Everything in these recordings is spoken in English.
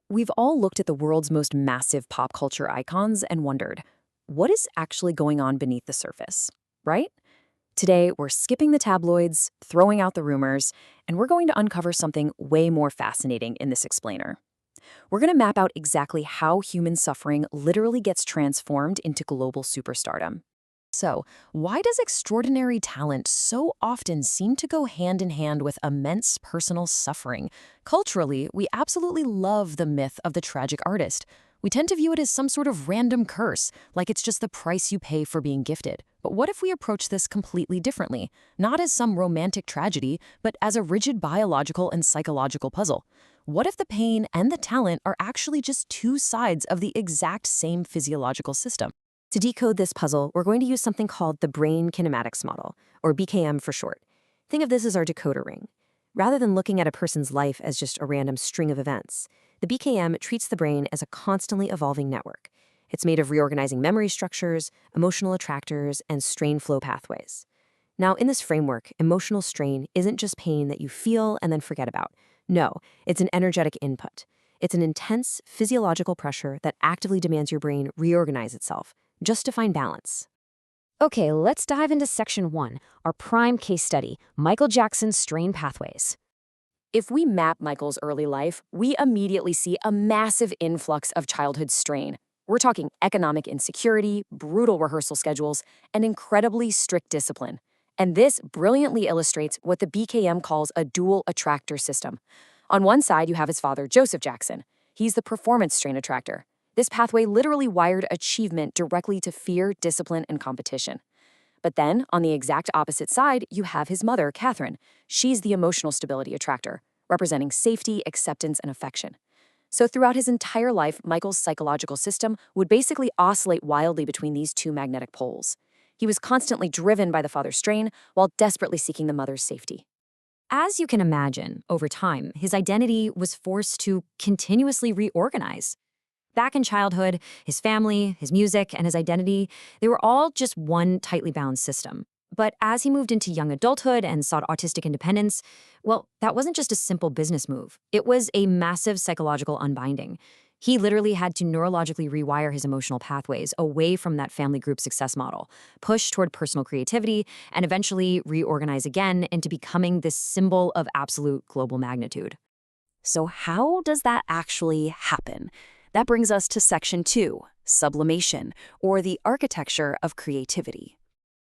We've all looked at the world's most massive pop culture icons and wondered, what is actually going on beneath the surface, right? Today, we're skipping the tabloids, throwing out the rumors, and we're going to uncover something way more fascinating in this explainer. We're going to map out exactly how human suffering literally gets transformed into global superstardom. So, why does extraordinary talent so often seem to go hand in hand with immense personal suffering? Culturally, we absolutely love the myth of the tragic artist. We tend to view it as some sort of random curse, like it's just the price you pay for being gifted. But what if we approach this completely differently? Not as some romantic tragedy, but as a rigid biological and psychological puzzle. What if the pain and the talent are actually just two sides of the exact same physiological system? To decode this puzzle, we're going to use something called the Brain Kinematics Model, or BKM for short. Think of this as our decoder ring. Rather than looking at a person's life as just a random string of events, the BKM treats the brain as a constantly evolving network. It's made of reorganizing memory structures, emotional attractors, and strain flow pathways. Now, in this framework, emotional strain isn't just pain that you feel and then forget about. No, it's an energetic input. It's an intense physiological pressure that actively demands your brain reorganize itself, just to find balance. Okay, let's dive into Section 1, our prime case study, Michael Jackson's strain pathways. If we map Michael's early life, we immediately see a massive influx of childhood strain. We're talking economic insecurity, brutal rehearsal schedules, and incredibly strict discipline. And this brilliantly illustrates what the BKM calls a dual attractor system. On one side, you have his father, Joseph Jackson. He's the performance strain attractor. This pathway literally wired achievement directly to fear, discipline, and competition. But then, on the exact opposite side, you have his mother, Catherine. She's the emotional stability attractor, representing safety, acceptance, and affection. So throughout his entire life, Michael's psychological system would basically oscillate wildly between these two magnetic poles. He was constantly driven by the father's strain while desperately seeking the mother's safety. As you can imagine, over time, his identity was forced to continuously reorganize. Back in childhood, his family, his music, and his identity, they were all just one tightly bound system. But as he moved into young adulthood and sought artistic independence, well, that wasn't just a simple business move. It was a massive psychological unbinding. He literally had to neurologically rewire his emotional pathways away from that family group success model, push toward personal creativity, and eventually reorganize again into becoming this symbol of absolute global magnitude. So how does that actually happen? That brings us to Section 2, sublimation, or the architecture of creativity.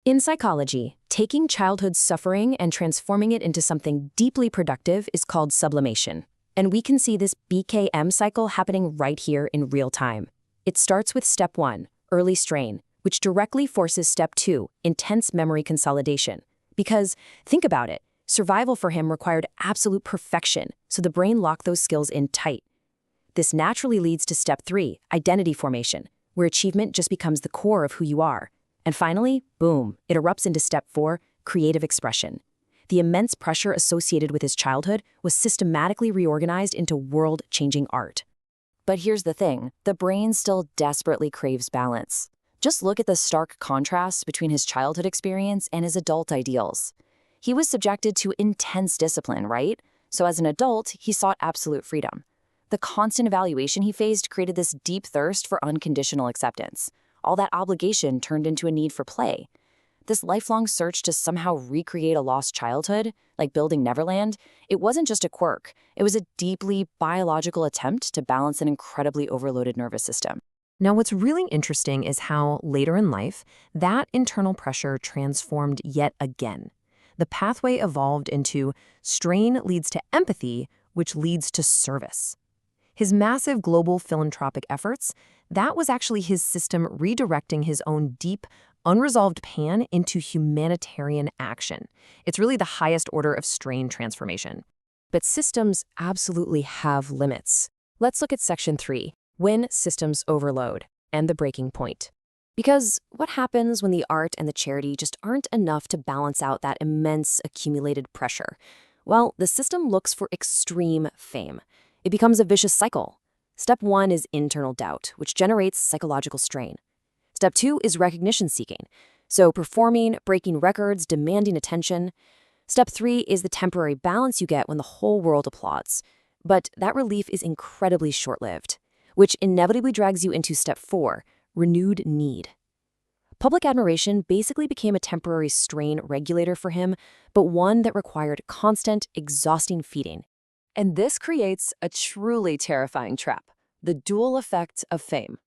In psychology, taking childhood suffering and transforming it into something deeply productive is called sublimation. And we can see this BKM cycle happening right here in real time. It starts with Step 1, early strain, which directly forces Step 2, intense memory consolidation. Because, think about it, survival for him required absolute perfection, so the brain locked those skills in tight. This naturally leads to Step 3, identity formation, where achievement just becomes the core of who you are. And finally, boom, it erupts into Step 4, creative expression. The immense pressure associated with his childhood was systematically reorganized into world-changing art. But here's the thing, the brain still desperately craves balance. Just look at the stark contrast between his childhood experience and his adult ideals. He was subjected to intense discipline, right? So as an adult, he sought absolute freedom. The constant evaluation he faced created this deep thirst for unconditional acceptance. All that obligation turned into a need for play. This lifelong search to somehow recreate a lost childhood, like building Neverland, it wasn't just a quirk. It was a deeply biological attempt to balance an incredibly overloaded nervous system. Now, what's really interesting is how, later in life, that internal pressure transformed yet again. The pathway evolved into strain leads to empathy, which leads to service. His massive global philanthropic efforts, that was actually his system redirecting his own deep, unresolved pain into humanitarian action. It's really the highest order of strain transformation. But systems absolutely have limits. Let's look at Section 3, when systems overload, and the breaking point. Because what happens when the art and the charity just aren't enough to balance out that immense accumulated pressure? Well, the system looks for extreme fame. It becomes a vicious cycle. Step 1 is internal doubt, which generates psychological strain. Step 2 is recognition seeking, so performing, breaking records, demanding attention. Step 3 is the temporary balance you get when the whole world applauds. But that relief is incredibly short-lived, which inevitably drags you into step 4, renewed need. Public admiration basically became a temporary strain regulator for him, but one that required constant, exhausting feeding. And this creates a truly terrifying trap, the dual effect of fame.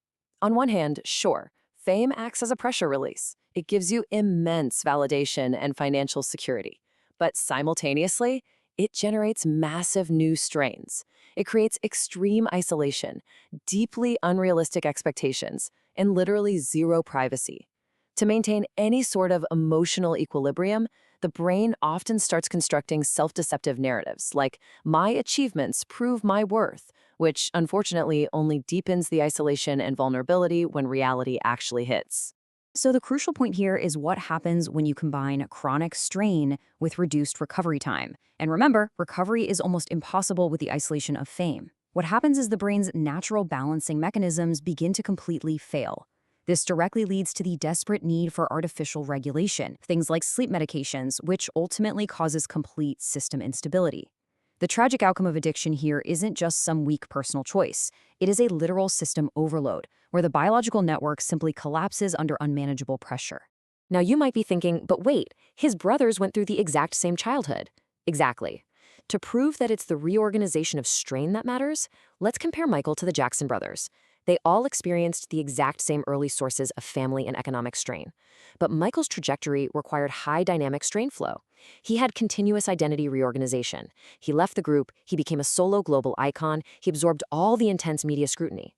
On one hand, sure, fame acts as a pressure release. It gives you immense validation and financial security. But simultaneously, it generates massive new strains. It creates extreme isolation, deeply unrealistic expectations, and literally zero privacy. To maintain any sort of emotional equilibrium, the brain often starts constructing self-deceptive narratives like, my achievements prove my worth, which unfortunately only deepens the isolation and vulnerability when reality actually hits. So the crucial point here is what happens when you combine chronic strain with reduced recovery time. And remember, recovery is almost impossible with the isolation of fame. What happens is the brain's natural balancing mechanisms begin to completely fail. This directly leads to the desperate need for artificial regulation, things like sleep medications, which ultimately causes complete system instability. The tragic outcome of addiction here isn't just some weak personal choice. It is a literal system overload, where the biological network simply collapses under unmanageable pressure. Now you might be thinking, but wait, his brothers went through the exact same childhood. Exactly. To prove that it's the reorganization of strain that matters, let's compare Michael to the Jackson brothers. They all experienced the exact same early sources of family and economic strain. But Michael's trajectory required high dynamic strain flow. He had continuous identity reorganization. He left the group, he became a solo global icon, he absorbed all the intense media scrutiny.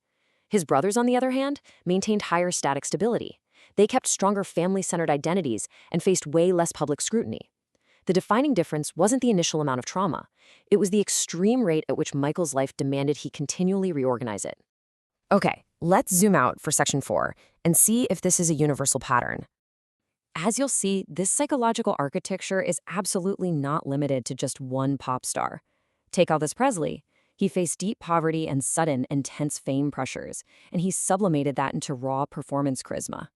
His brothers, on the other hand, maintained higher static stability. They kept stronger family-centered identities and faced way less public scrutiny. The defining difference wasn't the initial amount of trauma. It was the extreme rate at which Michael's life demanded he continually reorganize it. Okay, let's zoom out for section 4 and see if this is a universal pattern. As you'll see, this psychological architecture is absolutely not limited to just one pop star. Take Elvis Presley. He faced deep poverty and sudden, intense fame pressures, and he sublimated that into raw performance charisma.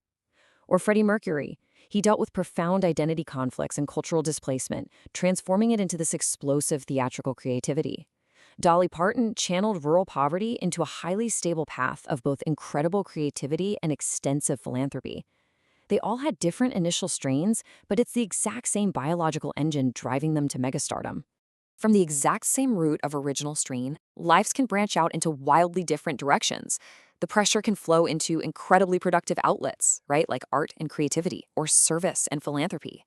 Or Freddie Mercury. He dealt with profound identity conflicts and cultural displacement, transforming it into this explosive theatrical creativity. Dolly Parton channeled rural poverty into a highly stable path of both incredible creativity and extensive philanthropy. They all had different initial strains, but it's the exact same biological engine driving them to megastardom. From the exact same root of original strain, lives can branch out into wildly different directions. The pressure can flow into incredibly productive outlets, right, like art and creativity, or service and philanthropy.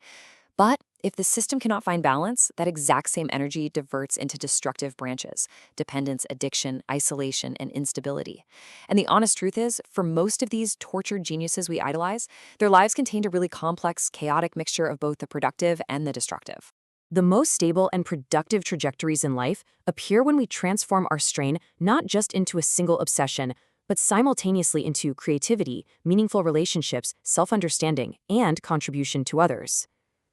But if the system cannot find balance, that exact same energy diverts into destructive branches: dependence, addiction, isolation, and instability. And the honest truth is, for most of these tortured geniuses we idolize, their lives contained a really complex, chaotic mixture of both the productive and the destructive. The most stable and productive trajectories in life appear when we transform our strain not just into a single obsession, but simultaneously into creativity, meaningful relationships, self-understanding, and contribution to others.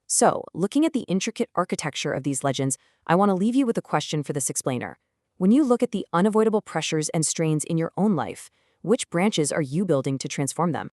So, looking at the intricate architecture of these legends, I want to leave you with a question for this explainer. When you look at the unavoidable pressures and strains in your own life, which branches are you building to transform them?